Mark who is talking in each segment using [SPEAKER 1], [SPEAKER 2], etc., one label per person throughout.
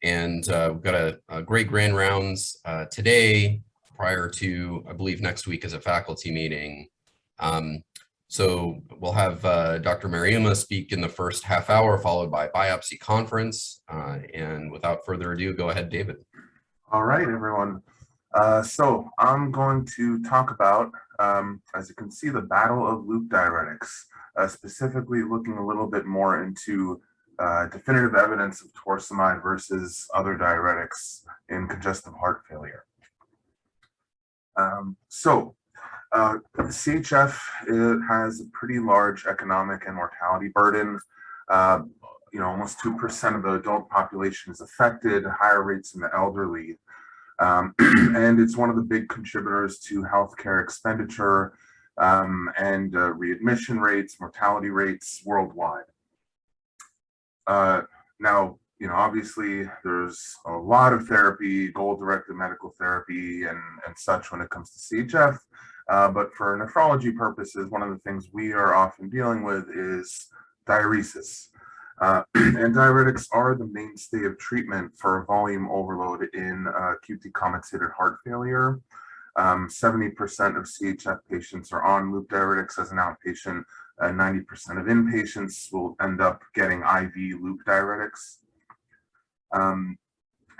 [SPEAKER 1] And we've got a great grand rounds today prior to, I believe next week is a faculty meeting. So we'll have Dr. Mariuma speak in the first half hour, followed by biopsy conference. And without further ado, go ahead, David.
[SPEAKER 2] All right, everyone. So I'm going to talk about, as you can see, the battle of loop diuretics, specifically looking a little bit more into definitive evidence of torsemide versus other diuretics in congestive heart failure. CHF, it has a pretty large economic and mortality burden. Almost 2% of the adult population is affected, higher rates in the elderly. And it's one of the big contributors to healthcare expenditure and readmission rates, mortality rates worldwide. Now, obviously there's a lot of therapy, goal-directed medical therapy and such when it comes to CHF. But for nephrology purposes, one of the things we are often dealing with is diuresis. And diuretics are the mainstay of treatment for volume overload in acutely compensated heart failure. 70% of CHF patients are on loop diuretics as an outpatient. 90% of inpatients will end up getting IV loop diuretics.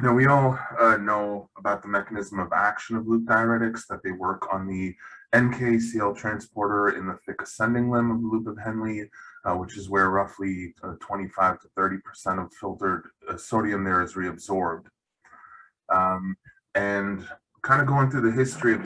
[SPEAKER 2] Now, we all know about the mechanism of action of loop diuretics, that they work on the NK-Cl transporter in the thick ascending limb of the loop of Henle, which is where roughly 25 to 30% of filtered sodium there is reabsorbed. And kind of going through the history of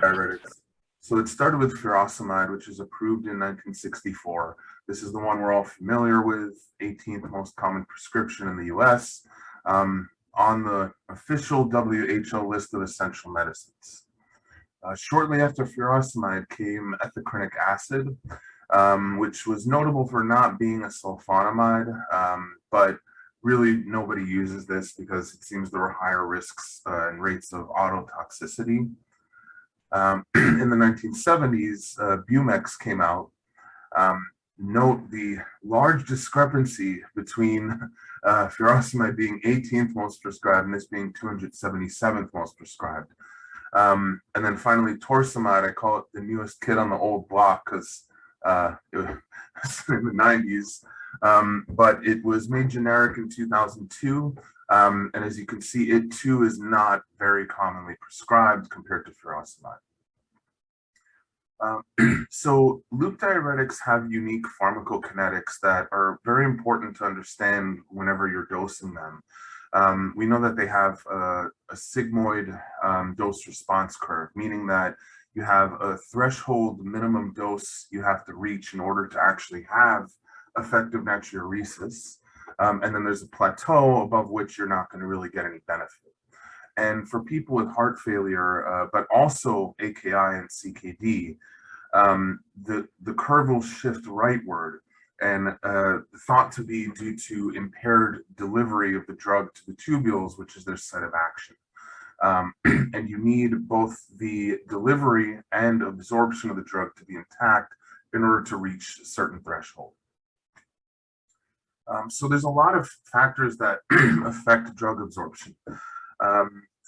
[SPEAKER 2] diuretics. So it started with furosemide, which was approved in 1964. This is the one we're all familiar with, 18th most common prescription in the US, on the official WHO list of essential medicines. Shortly after furosemide came ethacrynic acid, which was notable for not being a sulfonamide, but really nobody uses this because it seems there were higher risks and rates of autotoxicity. In the 1970s, Bumex came out. Note the large discrepancy between furosemide being 18th most prescribed and this being 277th most prescribed. And then finally, torsamide, I call it the newest kid on the old block because it was in the 90s, but it was made generic in 2002. And as you can see, it too is not very commonly prescribed compared to furosemide. So loop diuretics have unique pharmacokinetics that are very important to understand whenever you're dosing them. We know that they have a sigmoid dose response curve, meaning that you have a threshold minimum dose you have to reach in order to actually have effective natriuresis. And then there's a plateau above which you're not going to really get any benefit. And for people with heart failure, but also AKI and CKD, the curve will shift rightward and thought to be due to impaired delivery of the drug to the tubules, which is their site of action. And you need both the delivery and absorption of the drug to be intact in order to reach a certain threshold. So there's a lot of factors that affect drug absorption.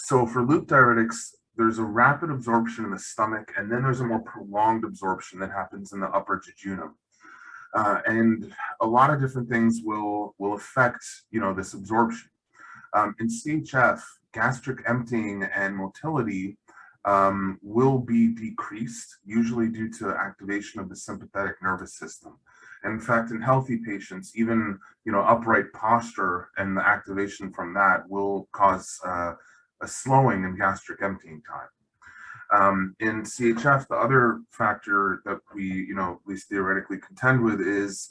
[SPEAKER 2] So for loop diuretics, there's a rapid absorption in the stomach, and then there's a more prolonged absorption that happens in the upper jejunum. And a lot of different things will affect, this absorption. In CHF, gastric emptying and motility will be decreased, usually due to activation of the sympathetic nervous system. And in fact, in healthy patients, even upright posture and the activation from that will cause a slowing in gastric emptying time. In CHF, the other factor that we, at least theoretically contend with is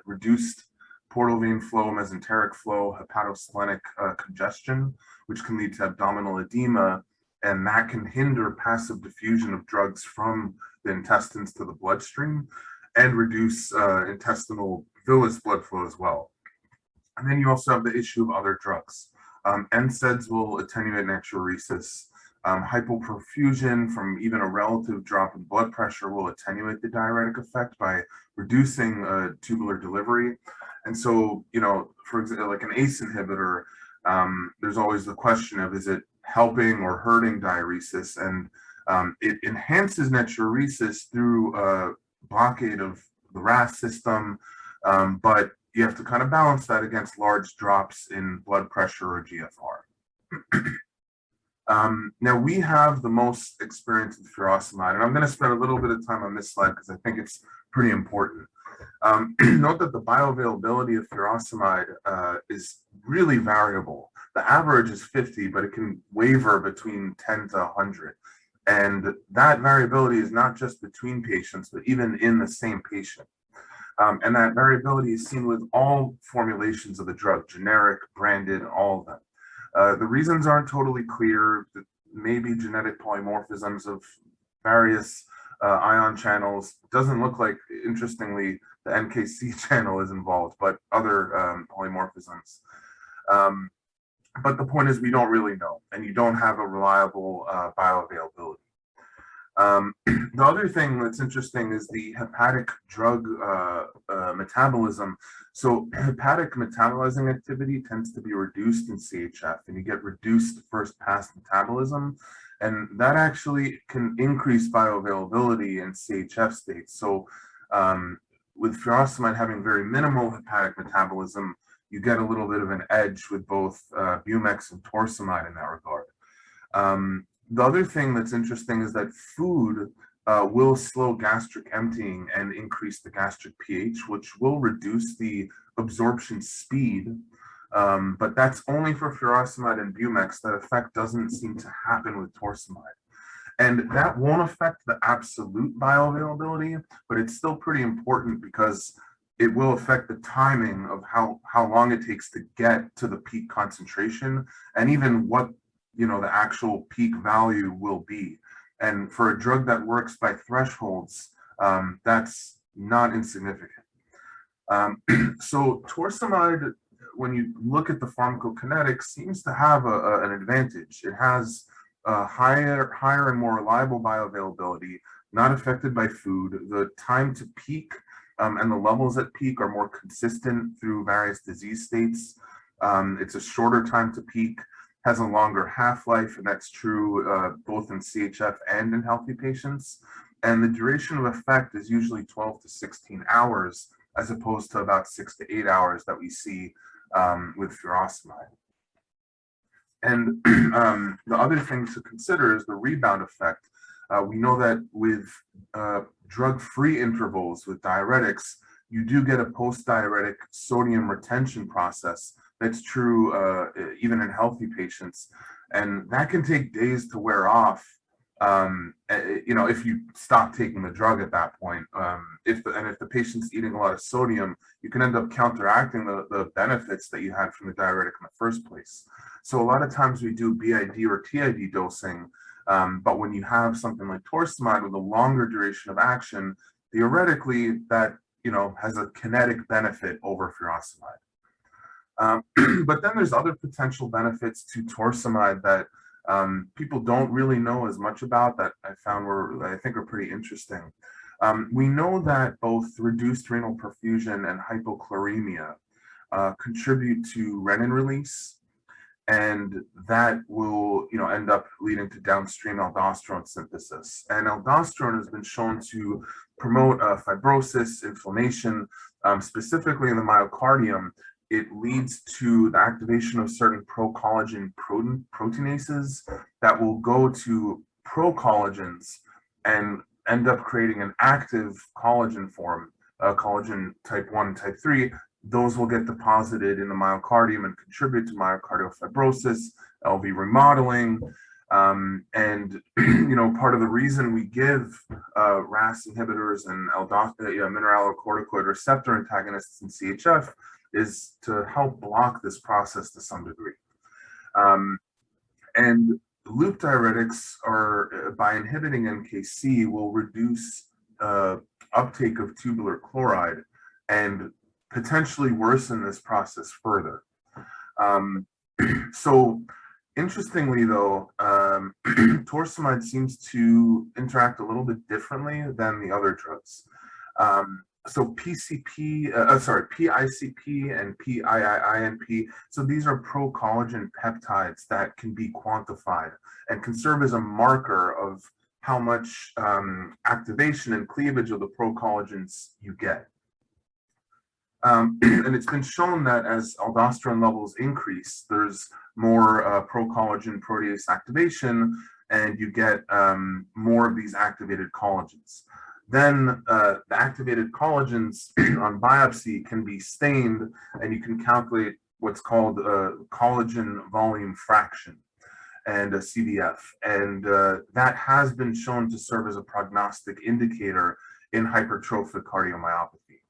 [SPEAKER 2] reduced portal vein flow, mesenteric flow, hepatosplenic congestion, which can lead to abdominal edema, and that can hinder passive diffusion of drugs from the intestines to the bloodstream and reduce intestinal villus blood flow as well. And then you also have the issue of other drugs. NSAIDs will attenuate natriuresis. Hypoperfusion from even a relative drop in blood pressure will attenuate the diuretic effect by reducing tubular delivery. And so, for example, like an ACE inhibitor there's always the question of, is it helping or hurting diuresis? And it enhances natriuresis through a blockade of the RAS system, but you have to kind of balance that against large drops in blood pressure or GFR. Now we have the most experience with furosemide, and I'm going to spend a little bit of time on this slide because I think it's pretty important. Note that the bioavailability of furosemide is really variable. The average is 50, but it can waver between 10 to 100. And that variability is not just between patients, but even in the same patient. And that variability is seen with all formulations of the drug, generic, branded, all of them. The reasons aren't totally clear. Maybe genetic polymorphisms of various ion channels. Doesn't look like, interestingly, the NKC channel is involved, but other polymorphisms. But the point is, we don't really know, and you don't have a reliable bioavailability. The other thing that's interesting is the hepatic drug metabolism. So hepatic metabolizing activity tends to be reduced in CHF, and you get reduced first pass metabolism, and that actually can increase bioavailability in CHF states. So with furosemide having very minimal hepatic metabolism, you get a little bit of an edge with both Bumex and Torsamide in that regard. The other thing that's interesting is that food will slow gastric emptying and increase the gastric pH, which will reduce the absorption speed. But that's only for furosemide and Bumex. That effect doesn't seem to happen with Torsamide. And that won't affect the absolute bioavailability, but it's still pretty important because it will affect the timing of how long it takes to get to the peak concentration, and even what the actual peak value will be. And for a drug that works by thresholds, that's not insignificant. So torsemide, when you look at the pharmacokinetics, seems to have an advantage. It has a higher and more reliable bioavailability, not affected by food. The time to peak and the levels at peak are more consistent through various disease states. It's a shorter time to peak, has a longer half-life, and that's true both in CHF and in healthy patients. And the duration of effect is usually 12 to 16 hours, as opposed to about 6 to 8 hours that we see with furosemide. And the other thing to consider is the rebound effect. We know that with drug-free intervals with diuretics, you do get a post-diuretic sodium retention process. That's true even in healthy patients, and that can take days to wear off. If you stop taking the drug at that point, if the patient's eating a lot of sodium, you can end up counteracting the benefits that you had from the diuretic in the first place. So a lot of times we do BID or TID dosing, but when you have something like torsemide with a longer duration of action, theoretically that has a kinetic benefit over furosemide. But then there's other potential benefits to torsamide that people don't really know as much about, that I found I think are pretty interesting. We know that both reduced renal perfusion and hypochloremia contribute to renin release, and that will end up leading to downstream aldosterone synthesis. And aldosterone has been shown to promote fibrosis, inflammation, specifically in the myocardium. It leads to the activation of certain pro-collagen proteinases that will go to pro-collagens and end up creating an active collagen form, collagen type 1 and type 3. Those will get deposited in the myocardium and contribute to myocardial fibrosis, LV remodeling. And part of the reason we give RAS inhibitors and mineralocorticoid receptor antagonists in CHF is to help block this process to some degree. And loop diuretics are, by inhibiting NKC, will reduce uptake of tubular chloride and potentially worsen this process further. So interestingly though, torsamide seems to interact a little bit differently than the other drugs. So PICP and PIIINP. So these are pro-collagen peptides that can be quantified and can serve as a marker of how much activation and cleavage of the pro-collagens you get. And it's been shown that as aldosterone levels increase, there's more pro-collagen protease activation, and you get more of these activated collagens. Then the activated collagens on biopsy can be stained, and you can calculate what's called a collagen volume fraction and a CVF. And that has been shown to serve as a prognostic indicator in hypertrophic cardiomyopathy.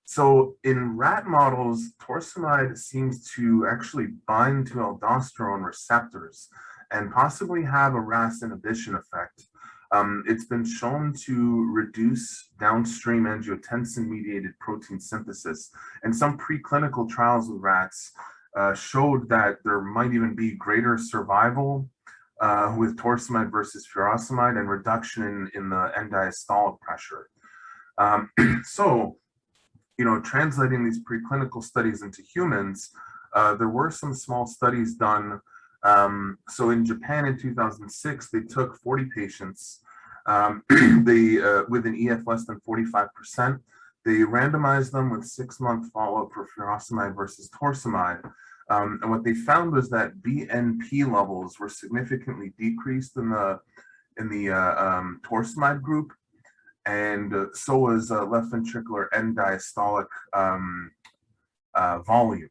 [SPEAKER 2] So in rat models, torsemide seems to actually bind to aldosterone receptors and possibly have a RAS inhibition effect. It's been shown to reduce downstream angiotensin-mediated protein synthesis, and some preclinical trials with rats showed that there might even be greater survival with torsemide versus furosemide and reduction in the end diastolic pressure. So, translating these preclinical studies into humans, there were some small studies done. So in Japan in 2006, they took 40 patients with an EF less than 45%. They randomized them with 6-month follow-up for furosemide versus torsemide. And what they found was that BNP levels were significantly decreased in the torsemide group, and so was left ventricular end diastolic volume.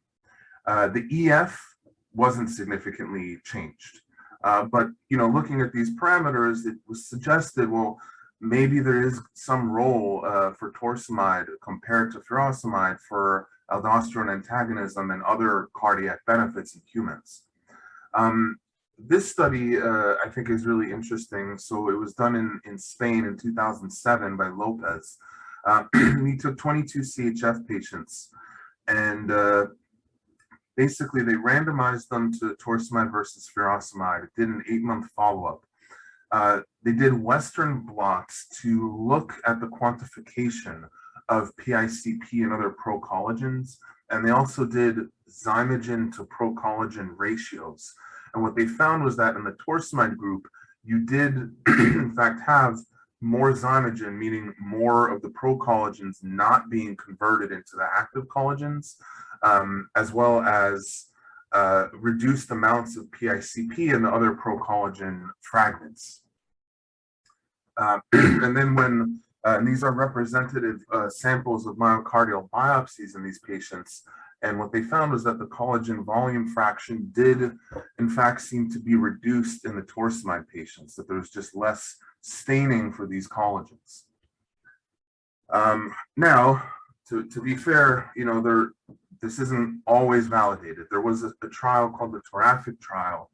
[SPEAKER 2] The EF wasn't significantly changed. But looking at these parameters, it was suggested, well, maybe there is some role for torsemide compared to furosemide for aldosterone antagonism and other cardiac benefits in humans. This study, I think, is really interesting. So it was done in Spain in 2007 by Lopez. He took 22 CHF patients, and basically they randomized them to torsemide versus furosemide. It did an 8-month follow-up. They did Western blots to look at the quantification of PICP and other pro-collagens, and they also did zymogen to pro-collagen ratios. And what they found was that in the torsemide group, you did in fact have more zymogen, meaning more of the pro-collagens not being converted into the active collagens, as well as reduced amounts of PICP and the other pro-collagen fragments. And then when, and these are representative samples of myocardial biopsies in these patients, and what they found was that the collagen volume fraction did, in fact, seem to be reduced in the torsemide patients, that there's just less staining for these collagens. Now, to be fair, this isn't always validated. There was a trial called the Toraffic trial,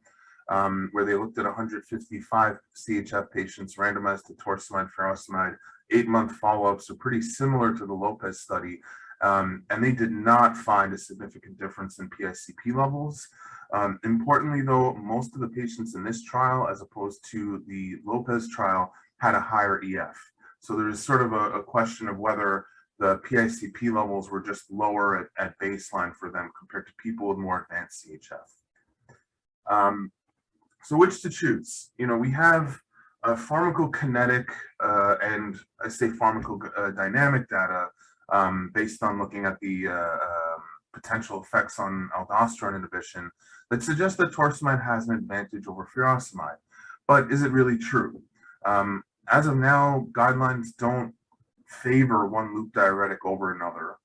[SPEAKER 2] where they looked at 155 CHF patients randomized to torsemide, furosemide, 8-month follow-ups, so pretty similar to the Lopez study. And they did not find a significant difference in PICP levels. Importantly, though, most of the patients in this trial, as opposed to the Lopez trial, had a higher EF. So there's sort of a question of whether the PICP levels were just lower at baseline for them compared to people with more advanced CHF. So which to choose? We have pharmacokinetic and I say pharmacodynamic data based on looking at the potential effects on aldosterone inhibition that suggest that torsemide has an advantage over furosemide. But is it really true? As of now, guidelines don't favor one loop diuretic over another,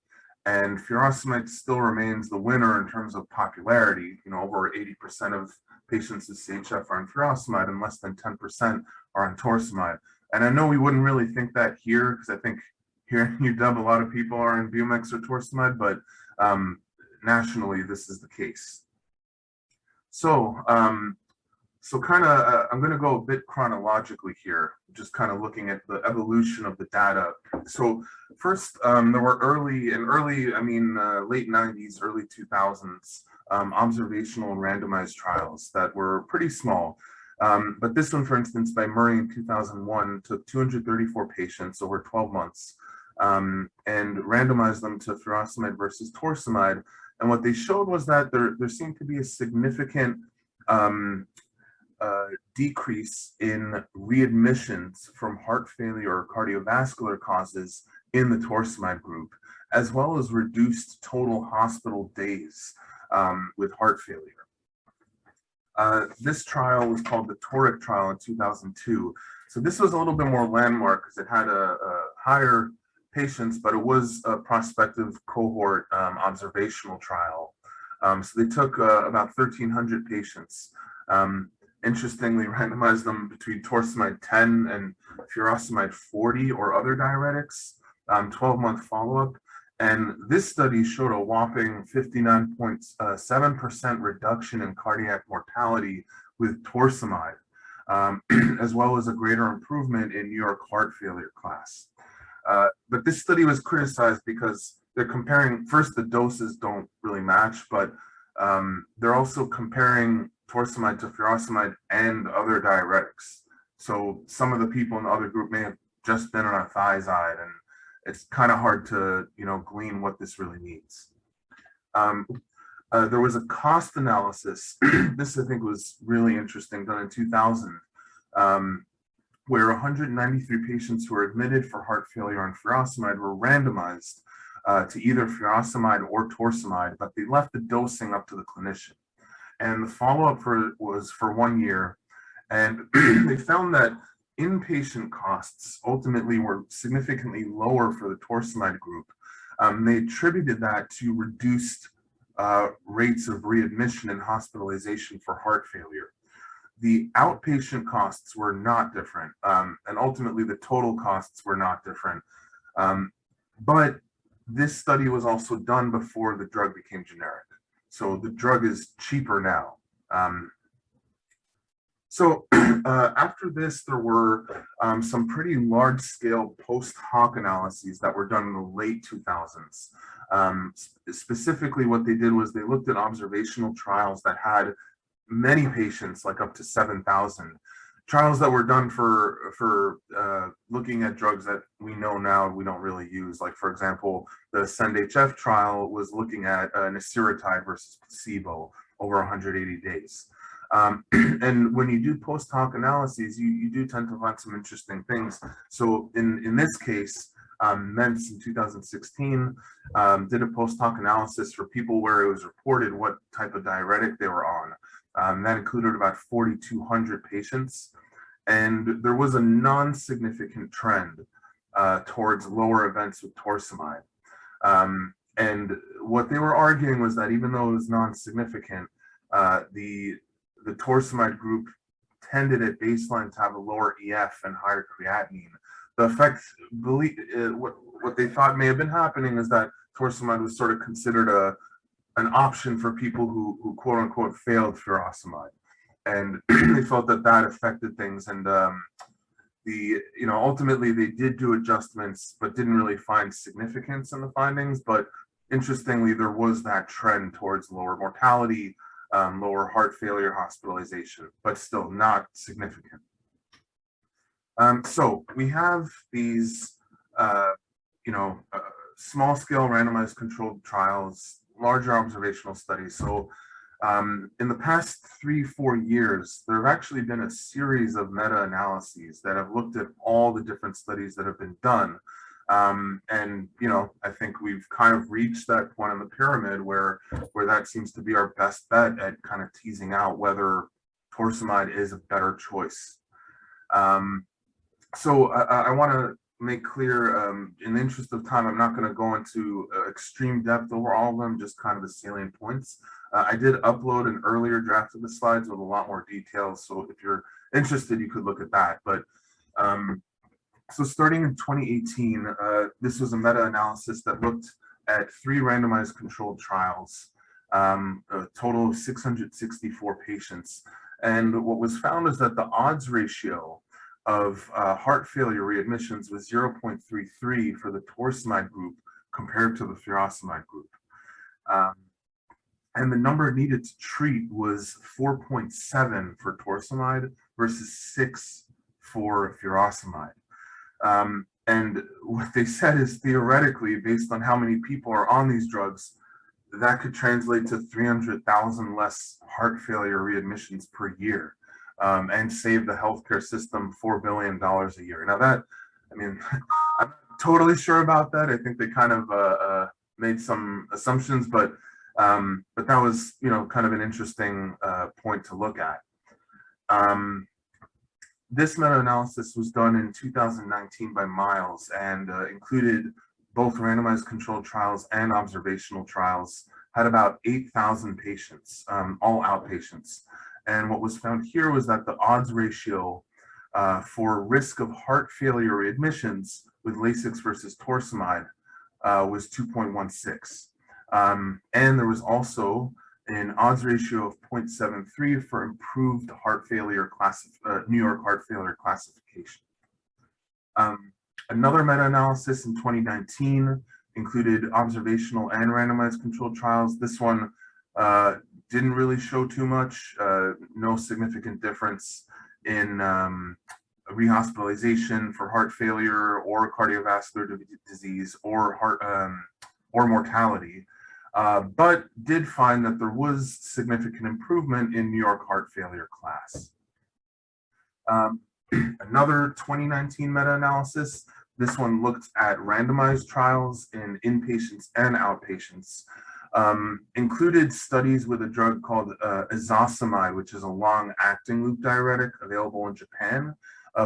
[SPEAKER 2] and furosemide still remains the winner in terms of popularity. Over 80% of patients with CHF are on furosemide and less than 10% are on torsemide. And I know we wouldn't really think that here, because I think here in UW, a lot of people are on Bumex or torsemide, but nationally, this is the case. So, I'm going to go a bit chronologically here, just kind of looking at the evolution of the data. So first, there were late 90s, early 2000s, observational and randomized trials that were pretty small. But this one, for instance, by Murray in 2001, took 234 patients over 12 months. and randomized them to furosemide versus torsemide. And what they showed was that there seemed to be a significant decrease in readmissions from heart failure or cardiovascular causes in the torsemide group, as well as reduced total hospital days with heart failure. This trial was called the Toric trial in 2002. So this was a little bit more landmark because it had a higher patients, but it was a prospective cohort observational trial. So they took about 1,300 patients. Interestingly, randomized them between torsemide 10 and furosemide 40 or other diuretics, 12-month follow-up. And this study showed a whopping 59.7% reduction in cardiac mortality with torsemide, as well as a greater improvement in New York heart failure class. But this study was criticized because they're comparing, first, the doses don't really match, but they're also comparing torsemide to furosemide and other diuretics. So some of the people in the other group may have just been on a thiazide, and it's kind of hard to, glean what this really means. There was a cost analysis. This, I think, was really interesting, done in 2000, where 193 patients who were admitted for heart failure on furosemide were randomized to either furosemide or torsemide, but they left the dosing up to the clinician. And the follow-up was for 1 year. And they found that inpatient costs ultimately were significantly lower for the torsemide group. They attributed that to reduced rates of readmission and hospitalization for heart failure. The outpatient costs were not different, and ultimately the total costs were not different. But this study was also done before the drug became generic. So the drug is cheaper now. After this, there were some pretty large-scale post-hoc analyses that were done in the late 2000s. Specifically, what they did was they looked at observational trials that had many patients, like up to 7,000. Trials that were done for looking at drugs that we know now we don't really use. Like, for example, the SEND-HF trial was looking at nasiritide versus placebo over 180 days. And when you do post hoc analyses, you do tend to find some interesting things. So in this case, Mentz in 2016 did a post hoc analysis for people where it was reported what type of diuretic they were on. That included about 4,200 patients. And there was a non-significant trend towards lower events with torsemide. And what they were arguing was that even though it was non-significant, the torsemide group tended at baseline to have a lower EF and higher creatinine. The effect, what they thought may have been happening is that torsemide was sort of considered an option for people who quote unquote failed furosemide. And they felt that affected things. And ultimately they did do adjustments, but didn't really find significance in the findings. But interestingly, there was that trend towards lower mortality, lower heart failure hospitalization, but still not significant. So we have these, small scale randomized controlled trials, larger observational studies. So in the past 3-4 years, there have actually been a series of meta-analyses that have looked at all the different studies that have been done. And I think we've kind of reached that point in the pyramid where that seems to be our best bet at kind of teasing out whether torsemide is a better choice. So I want to make clear, in the interest of time, I'm not going to go into extreme depth over all of them, just kind of the salient points. I did upload an earlier draft of the slides with a lot more details, so if you're interested, you could look at that. But so starting in 2018, this was a meta-analysis that looked at 3 randomized controlled trials, a total of 664 patients. And what was found is that the odds ratio of heart failure readmissions was 0.33 for the torsemide group compared to the furosemide group. And the number needed to treat was 4.7 for torsemide versus 6 for furosemide. And what they said is theoretically, based on how many people are on these drugs, that could translate to 300,000 less heart failure readmissions per year, and save the healthcare system $4 billion a year. Now that, I mean, I'm not totally sure about that. I think they kind of made some assumptions, but that was, kind of an interesting point to look at. This meta-analysis was done in 2019 by Miles and included both randomized controlled trials and observational trials, had about 8,000 patients, all outpatients. And what was found here was that the odds ratio for risk of heart failure readmissions with Lasix versus Torsamide was 2.16. And there was also an odds ratio of 0.73 for improved heart failure New York heart failure classification. Another meta-analysis in 2019 included observational and randomized controlled trials. This one didn't really show too much, no significant difference in rehospitalization for heart failure or cardiovascular disease or mortality. But did find that there was significant improvement in New York heart failure class. Another 2019 meta-analysis, this one looked at randomized trials in inpatients and outpatients, included studies with a drug called Torsamide, which is a long-acting loop diuretic available in Japan,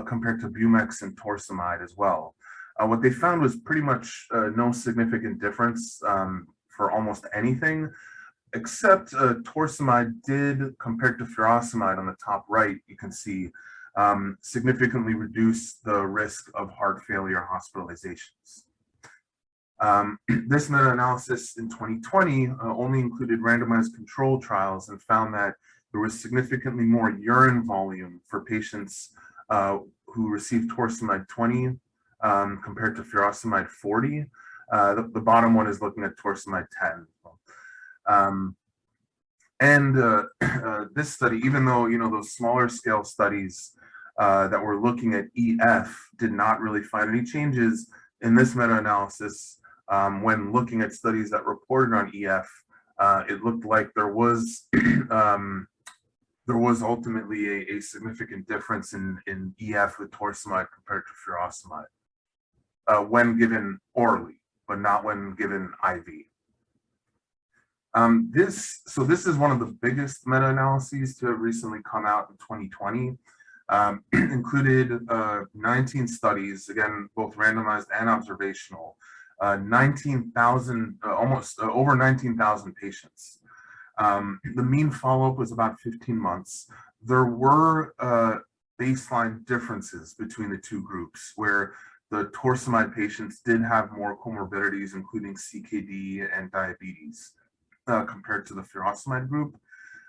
[SPEAKER 2] compared to Bumex and Torsamide as well. What they found was pretty much no significant difference for almost anything, except Torsamide did, compared to furosemide on the top right, you can see, significantly reduce the risk of heart failure hospitalizations. This meta-analysis in 2020 only included randomized control trials and found that there was significantly more urine volume for patients who received Torsamide 20 compared to furosemide 40. The bottom one is looking at Torsamide 10. This study, even though those smaller scale studies that were looking at EF did not really find any changes in this meta-analysis, when looking at studies that reported on EF, it looked like there was ultimately a significant difference in EF with Torsamide compared to furosemide when given orally, but not when given IV. This is one of the biggest meta-analyses to have recently come out in 2020. Included 19 studies, again, both randomized and observational, 19,000, almost over 19,000 patients. The mean follow-up was about 15 months. There were baseline differences between the two groups, where the Torsamide patients did have more comorbidities, including CKD and diabetes, compared to the furosemide group.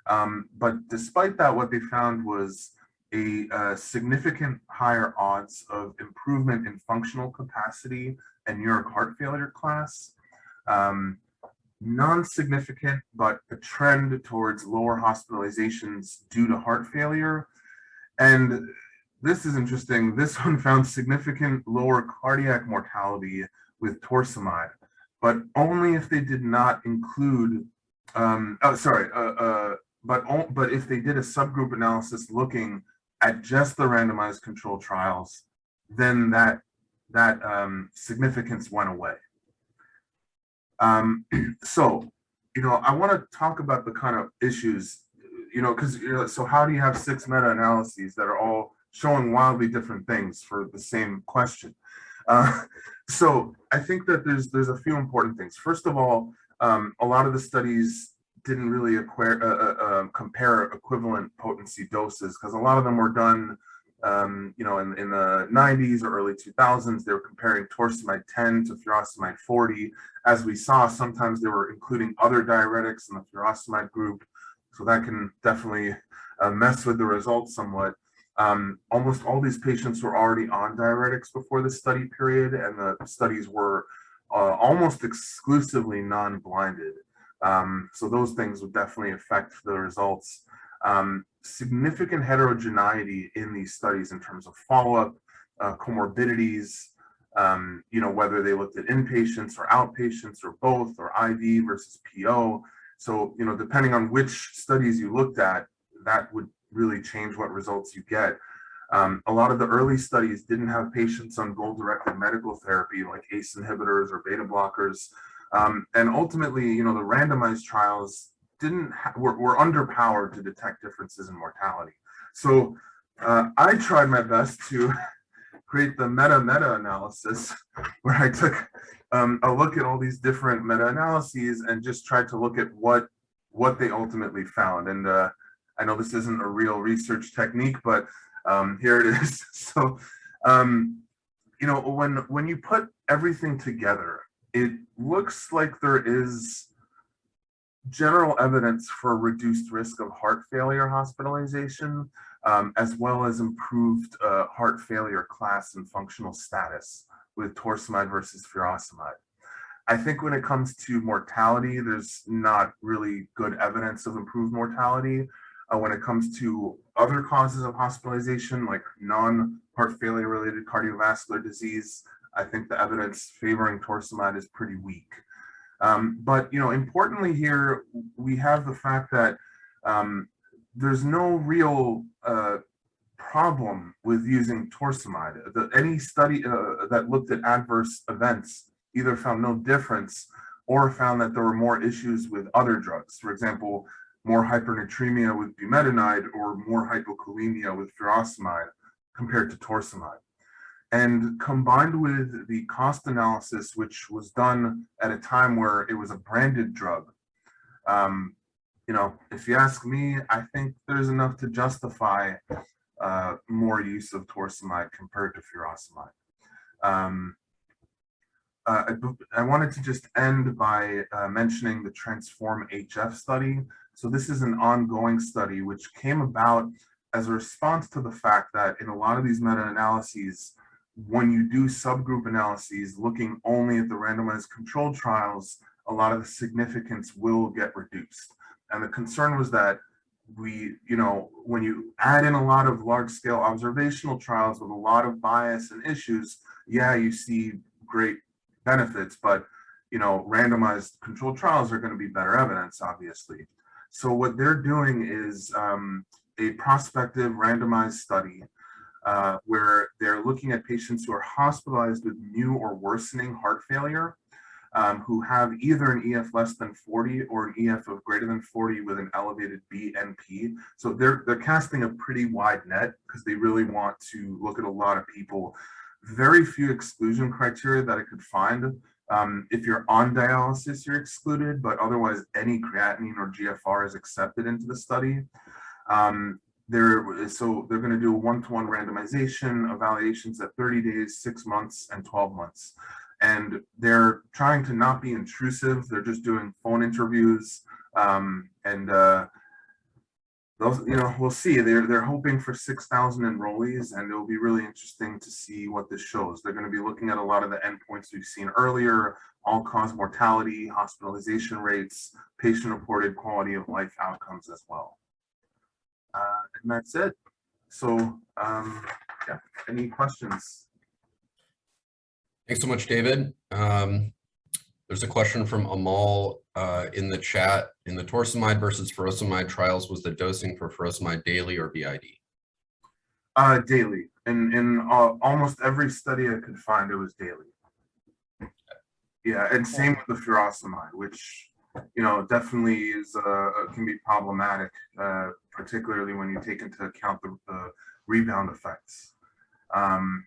[SPEAKER 2] But despite that, what they found was a significant higher odds of improvement in functional capacity and New York heart failure class. Non-significant, but a trend towards lower hospitalizations due to heart failure. And this is interesting. This one found significant lower cardiac mortality with Torsamide, but only if they did not include, but if they did a subgroup analysis looking at just the randomized control trials, then that significance went away. So, I want to talk about the kind of issues, because, so how do you have 6 meta-analyses that are all showing wildly different things for the same question? So I think that there's a few important things. First of all, a lot of the studies didn't really compare equivalent potency doses, because a lot of them were done in the 90s or early 2000s. They were comparing Torsamide 10 to furosemide 40. As we saw, sometimes they were including other diuretics in the furosemide group, so that can definitely mess with the results somewhat. Almost all these patients were already on diuretics before the study period, and the studies were almost exclusively non-blinded. So those things would definitely affect the results. Significant heterogeneity in these studies in terms of follow-up, comorbidities, Whether they looked at inpatients or outpatients or both, or IV versus PO. So, depending on which studies you looked at, that would really change what results you get. A lot of the early studies didn't have patients on goal-directed medical therapy like ACE inhibitors or beta blockers. And ultimately, the randomized trials were underpowered to detect differences in mortality. So I tried my best to create the meta analysis, where I took a look at all these different meta-analyses and just tried to look at what they ultimately found. And I know this isn't a real research technique, but here it is. So, when you put everything together, it looks like there is general evidence for reduced risk of heart failure hospitalization, as well as improved heart failure class and functional status with torsemide versus furosemide. I think when it comes to mortality, there's not really good evidence of improved mortality. When it comes to other causes of hospitalization, like non-heart failure related cardiovascular disease, I think the evidence favoring torsemide is pretty weak. But importantly here, we have the fact that there's no real problem with using torsemide. Any study that looked at adverse events either found no difference or found that there were more issues with other drugs. For example, more hypernatremia with bumetanide or more hypokalemia with furosemide compared to torsemide. And combined with the cost analysis, which was done at a time where it was a branded drug, if you ask me, I think there's enough to justify more use of torsemide compared to furosemide. I wanted to just end by mentioning the Transform HF study. So this is an ongoing study which came about as a response to the fact that in a lot of these meta-analyses, when you do subgroup analyses looking only at the randomized controlled trials, a lot of the significance will get reduced. And the concern was that when you add in a lot of large-scale observational trials with a lot of bias and issues, yeah, you see great benefits, but randomized controlled trials are going to be better evidence, obviously. So what they're doing is a prospective randomized study where they're looking at patients who are hospitalized with new or worsening heart failure, who have either an EF less than 40 or an EF of greater than 40 with an elevated BNP. So they're casting a pretty wide net because they really want to look at a lot of people. Very few exclusion criteria that I could find. If you're on dialysis, you're excluded, but otherwise any creatinine or GFR is accepted into the study. They're going to do a 1-to-1 randomization, evaluations at 30 days, 6 months, and 12 months. And they're trying to not be intrusive. They're just doing phone interviews. Those, we'll see. They're hoping for 6,000 enrollees, and it'll be really interesting to see what this shows. They're going to be looking at a lot of the endpoints we've seen earlier: all-cause mortality, hospitalization rates, patient-reported quality of life outcomes as well. And that's it. So, yeah, any questions?
[SPEAKER 1] Thanks so much, David. There's a question from Amal in the chat. In the torsemide versus furosemide trials, was the dosing for furosemide daily or BID?
[SPEAKER 2] Daily. In almost every study I could find, it was daily. Yeah, and same with the furosemide, which definitely is can be problematic, particularly when you take into account the rebound effects. When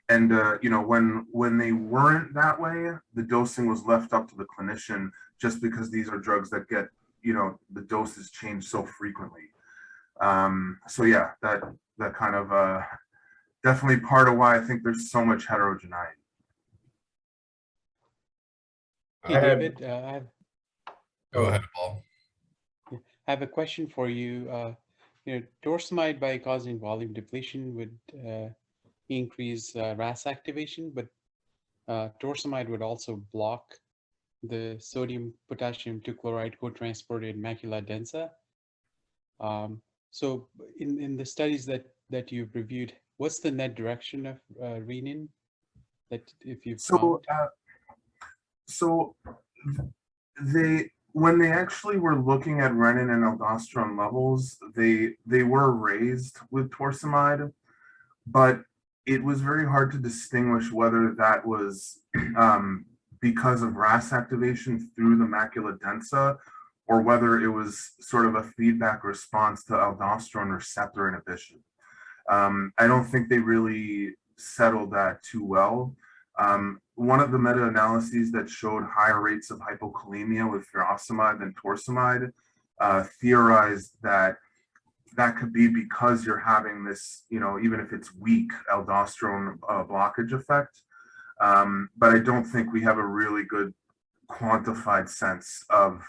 [SPEAKER 2] they weren't that way, the dosing was left up to the clinician, just because these are drugs that get, the doses change so frequently. So yeah, that kind of definitely part of why I think there's so much heterogeneity.
[SPEAKER 3] Hey, David,
[SPEAKER 1] Go ahead, Paul.
[SPEAKER 3] I have a question for you. Torsemide, by causing volume depletion, would increase RAS activation, but torsemide would also block the sodium potassium 2-chloride cotransported macula densa. So in the studies that you've reviewed, what's the net direction of renin? that if you've
[SPEAKER 2] So,
[SPEAKER 3] found?
[SPEAKER 2] so when they actually were looking at renin and aldosterone levels, they were raised with torsemide, but it was very hard to distinguish whether that was because of RAS activation through the macula densa, or whether it was sort of a feedback response to aldosterone receptor inhibition. I don't think they really settled that too well. One of the meta-analyses that showed higher rates of hypokalemia with furosemide than torsemide theorized that that could be because you're having this, even if it's weak aldosterone blockage effect. But I don't think we have a really good quantified sense of,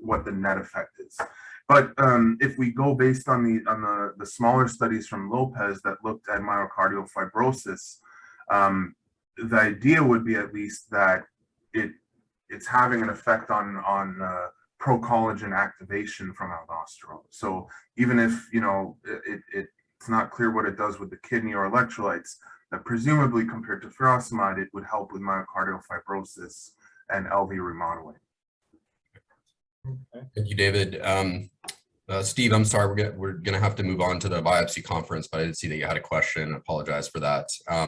[SPEAKER 2] what the net effect is. But if we go based on the smaller studies from Lopez that looked at myocardial fibrosis, the idea would be at least that it's having an effect on procollagen activation from aldosterone. So even if it's not clear what it does with the kidney or electrolytes, that presumably compared to furosemide, it would help with myocardial fibrosis and LV remodeling.
[SPEAKER 4] Okay.
[SPEAKER 1] Thank you, David. Steve, I'm sorry, we're gonna have to move on to the biopsy conference, but I did see that you had a question. I apologize for that.